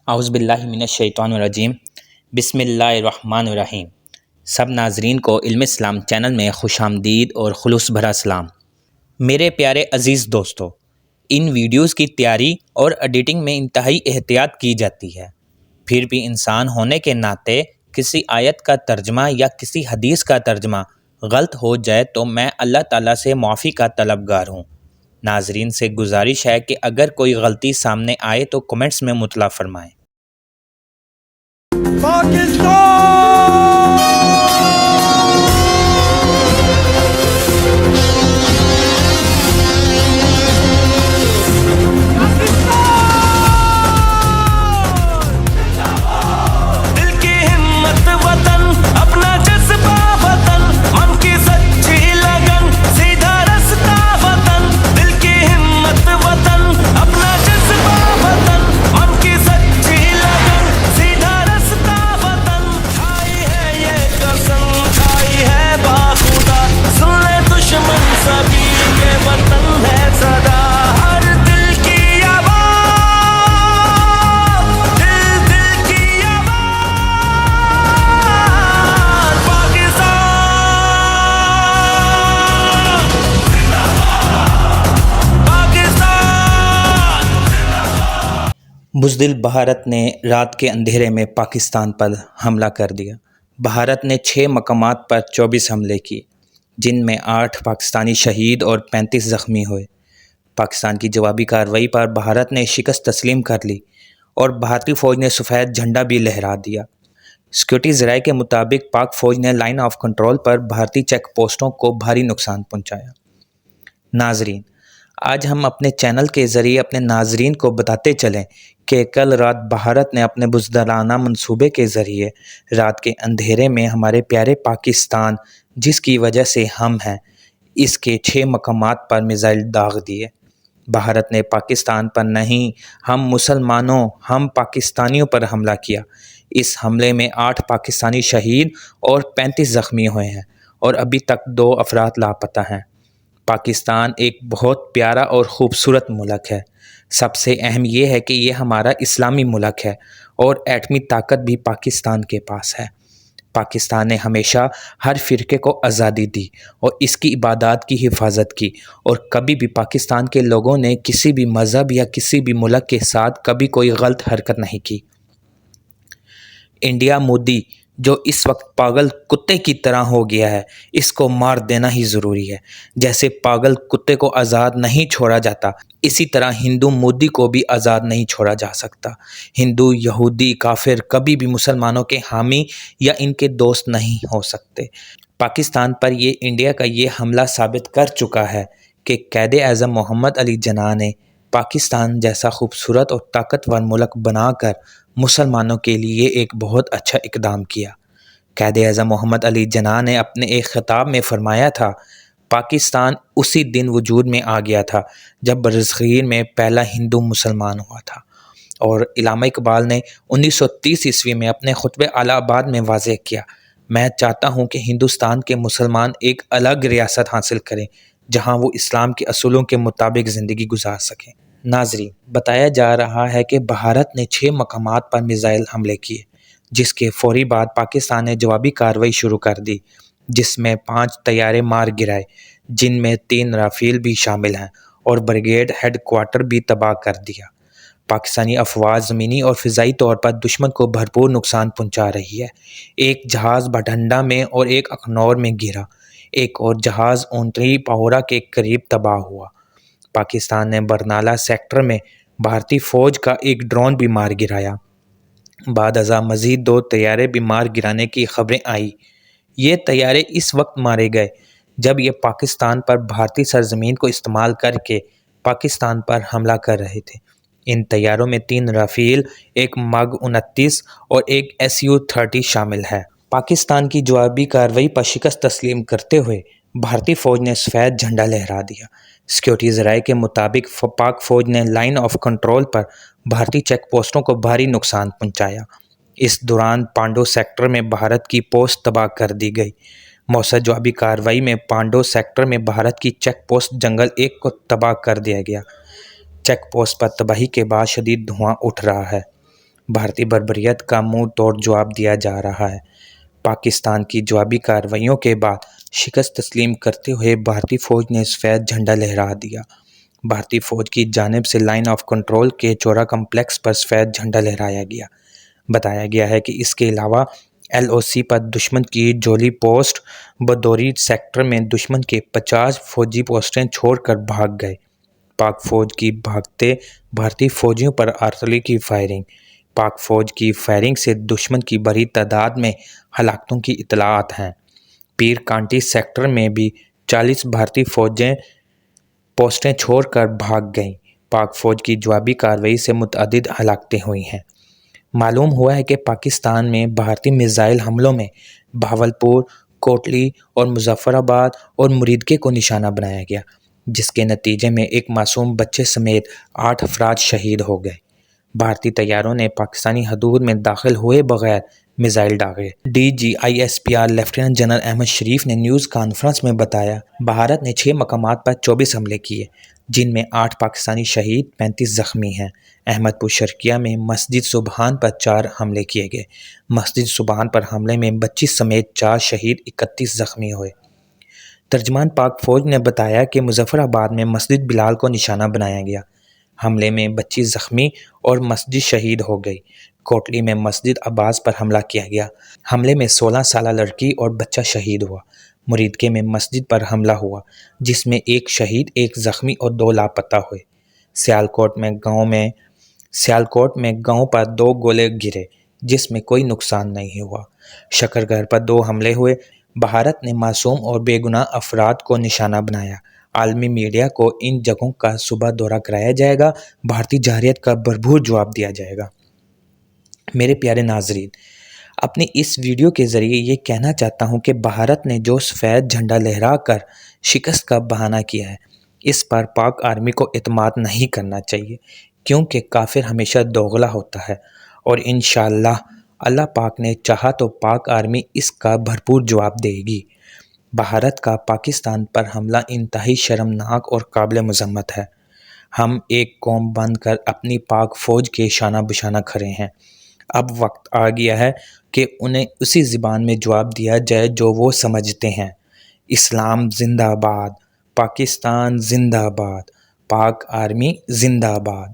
اعوذ باللہ من الشیطان الرجیم بسم اللہ الرحمن الرحیم۔ سب ناظرین کو علم اسلام چینل میں خوش آمدید اور خلوص بھرا سلام۔ میرے پیارے عزیز دوستو، ان ویڈیوز کی تیاری اور ایڈیٹنگ میں انتہائی احتیاط کی جاتی ہے، پھر بھی انسان ہونے کے ناطے کسی آیت کا ترجمہ یا کسی حدیث کا ترجمہ غلط ہو جائے تو میں اللہ تعالیٰ سے معافی کا طلبگار ہوں۔ ناظرین سے گزارش ہے کہ اگر کوئی غلطی سامنے آئے تو کمنٹس میں مطلع فرمائیں۔ بزدل بھارت نے رات کے اندھیرے میں پاکستان پر حملہ کر دیا۔ بھارت نے 6 مقامات پر 24 حملے کیے، جن میں 8 پاکستانی شہید اور 35 زخمی ہوئے۔ پاکستان کی جوابی کارروائی پر بھارت نے شکست تسلیم کر لی اور بھارتی فوج نے سفید جھنڈا بھی لہرا دیا۔ سیکورٹی ذرائع کے مطابق پاک فوج نے لائن آف کنٹرول پر بھارتی چیک پوسٹوں کو بھاری نقصان پہنچایا۔ ناظرین، آج ہم اپنے چینل کے ذریعے اپنے ناظرین کو بتاتے چلیں کہ کل رات بھارت نے اپنے بزدلانہ منصوبے کے ذریعے رات کے اندھیرے میں ہمارے پیارے پاکستان، جس کی وجہ سے ہم ہیں، اس کے 6 مقامات پر میزائل داغ دیے۔ بھارت نے پاکستان پر نہیں، ہم مسلمانوں، ہم پاکستانیوں پر حملہ کیا۔ اس حملے میں 8 پاکستانی شہید اور 35 زخمی ہوئے ہیں اور ابھی تک 2 افراد لاپتہ ہیں۔ پاکستان ایک بہت پیارا اور خوبصورت ملک ہے۔ سب سے اہم یہ ہے کہ یہ ہمارا اسلامی ملک ہے اور ایٹمی طاقت بھی پاکستان کے پاس ہے۔ پاکستان نے ہمیشہ ہر فرقے کو آزادی دی اور اس کی عبادات کی حفاظت کی، اور کبھی بھی پاکستان کے لوگوں نے کسی بھی مذہب یا کسی بھی ملک کے ساتھ کبھی کوئی غلط حرکت نہیں کی۔ انڈیا مودی جو اس وقت پاگل کتے کی طرح ہو گیا ہے، اس کو مار دینا ہی ضروری ہے۔ جیسے پاگل کتے کو آزاد نہیں چھوڑا جاتا، اسی طرح ہندو مودی کو بھی آزاد نہیں چھوڑا جا سکتا۔ ہندو، یہودی، کافر کبھی بھی مسلمانوں کے حامی یا ان کے دوست نہیں ہو سکتے۔ پاکستان پر یہ انڈیا کا یہ حملہ ثابت کر چکا ہے کہ قائد اعظم محمد علی جناح نے پاکستان جیسا خوبصورت اور طاقتور ملک بنا کر مسلمانوں کے لیے ایک بہت اچھا اقدام کیا۔ قائد اعظم محمد علی جناح نے اپنے ایک خطاب میں فرمایا تھا، پاکستان اسی دن وجود میں آ گیا تھا جب برصغیر میں پہلا ہندو مسلمان ہوا تھا۔ اور علامہ اقبال نے 1930 عیسوی میں اپنے خطبہ اعلیٰ آباد میں واضح کیا، میں چاہتا ہوں کہ ہندوستان کے مسلمان ایک الگ ریاست حاصل کریں جہاں وہ اسلام کے اصولوں کے مطابق زندگی گزار سکیں۔ ناظرین، بتایا جا رہا ہے کہ بھارت نے 6 مقامات پر میزائل حملے کیے، جس کے فوری بعد پاکستان نے جوابی کارروائی شروع کر دی، جس میں 5 طیارے مار گرائے، جن میں 3 رافیل بھی شامل ہیں، اور بریگیڈ ہیڈ کوارٹر بھی تباہ کر دیا۔ پاکستانی افواج زمینی اور فضائی طور پر دشمن کو بھرپور نقصان پہنچا رہی ہے۔ ایک جہاز بھٹنڈا میں اور ایک اخنور میں گرا، ایک اور جہاز اونتری پہورا کے قریب تباہ ہوا۔ پاکستان نے برنالہ سیکٹر میں بھارتی فوج کا ایک ڈرون بھی مار گرایا۔ بعد ازاں مزید 2 طیارے بھی مار گرانے کی خبریں آئیں۔ یہ طیارے اس وقت مارے گئے جب یہ پاکستان پر بھارتی سرزمین کو استعمال کر کے پاکستان پر حملہ کر رہے تھے۔ ان طیاروں میں 3 رافیل، ایک MiG 29 اور ایک Su-30 شامل ہے۔ پاکستان کی جوابی کارروائی پر شکست تسلیم کرتے ہوئے بھارتی فوج نے سفید جھنڈا لہرا دیا۔ سیکورٹی ذرائع کے مطابق پاک فوج نے لائن آف کنٹرول پر بھارتی چیک پوسٹوں کو بھاری نقصان پہنچایا۔ اس دوران پانڈو سیکٹر میں بھارت کی پوسٹ تباہ کر دی گئی۔ موثر جوابی کارروائی میں پانڈو سیکٹر میں بھارت کی چیک پوسٹ جنگل 1 کو تباہ کر دیا گیا۔ چیک پوسٹ پر تباہی کے بعد شدید دھواں اٹھ رہا ہے۔ بھارتی بربریت کا منہ توڑ جواب دیا جا رہا ہے۔ پاکستان کی جوابی کارروائیوں کے بعد شکست تسلیم کرتے ہوئے بھارتی فوج نے سفید جھنڈا لہرا دیا۔ بھارتی فوج کی جانب سے لائن آف کنٹرول کے چورا کمپلیکس پر سفید جھنڈا لہرایا گیا۔ بتایا گیا ہے کہ اس کے علاوہ LOC پر دشمن کی جولی پوسٹ بدوری سیکٹر میں دشمن کے 50 فوجی پوسٹیں چھوڑ کر بھاگ گئے۔ پاک فوج کی بھاگتے بھارتی فوجیوں پر آرٹلری کی فائرنگ۔ پاک فوج کی فائرنگ سے دشمن کی بڑی تعداد میں ہلاکتوں کی اطلاعات ہیں۔ پیر کانٹی سیکٹر میں بھی 40 بھارتی فوجیں پوسٹیں چھوڑ کر بھاگ گئیں۔ پاک فوج کی جوابی کارروائی سے متعدد ہلاکتیں ہوئی ہیں۔ معلوم ہوا ہے کہ پاکستان میں بھارتی میزائل حملوں میں بہاولپور، کوٹلی اور مظفر آباد اور مریدکے کو نشانہ بنایا گیا، جس کے نتیجے میں ایک معصوم بچے سمیت 8 افراد شہید ہو گئے۔ بھارتی طیاروں نے پاکستانی حدود میں داخل ہوئے بغیر میزائل داغے۔ DGISPR lieutenant general Ahmed Sharif نے نیوز کانفرنس میں بتایا، بھارت نے 6 مقامات پر 24 حملے کیے، جن میں 8 پاکستانی شہید، 35 زخمی ہیں۔ احمد پور شرقیہ میں مسجد سبحان پر 4 حملے کیے گئے۔ مسجد سبحان پر حملے میں 25 سمیت 4 شہید، 31 زخمی ہوئے۔ ترجمان پاک فوج نے بتایا کہ مظفر آباد میں مسجد بلال کو نشانہ بنایا گیا۔ حملے میں 25 زخمی اور مسجد شہید ہو گئی۔ کوٹلی میں مسجد عباس پر حملہ کیا گیا۔ حملے میں 16 سالہ لڑکی اور بچہ شہید ہوا۔ مریدکے میں مسجد پر حملہ ہوا، جس میں 1 شہید، 1 زخمی اور 2 لاپتہ ہوئے۔ سیالکوٹ میں گاؤں پر 2 گولے گرے، جس میں کوئی نقصان نہیں ہوا۔ شکرگڑھ پر 2 حملے ہوئے۔ بھارت نے معصوم اور بے گناہ افراد کو نشانہ بنایا۔ عالمی میڈیا کو ان جگہوں کا صبح دورہ کرایا جائے گا۔ بھارتی جارحیت کا بھرپور جواب دیا جائے گا۔ میرے پیارے ناظرین، اپنی اس ویڈیو کے ذریعے یہ کہنا چاہتا ہوں کہ بھارت نے جو سفید جھنڈا لہرا کر شکست کا بہانہ کیا ہے، اس پر پاک آرمی کو اعتماد نہیں کرنا چاہیے، کیونکہ کافر ہمیشہ دوغلا ہوتا ہے، اور انشاءاللہ اللہ پاک نے چاہا تو پاک آرمی اس کا بھرپور جواب دے گی۔ بھارت کا پاکستان پر حملہ انتہائی شرمناک اور قابل مذمت ہے۔ ہم ایک قوم بن کر اپنی پاک فوج کے شانہ بشانہ کھڑے ہیں۔ اب وقت آ گیا ہے کہ انہیں اسی زبان میں جواب دیا جائے جو وہ سمجھتے ہیں۔ اسلام زندہ باد، پاکستان زندہ باد، پاک آرمی زندہ باد۔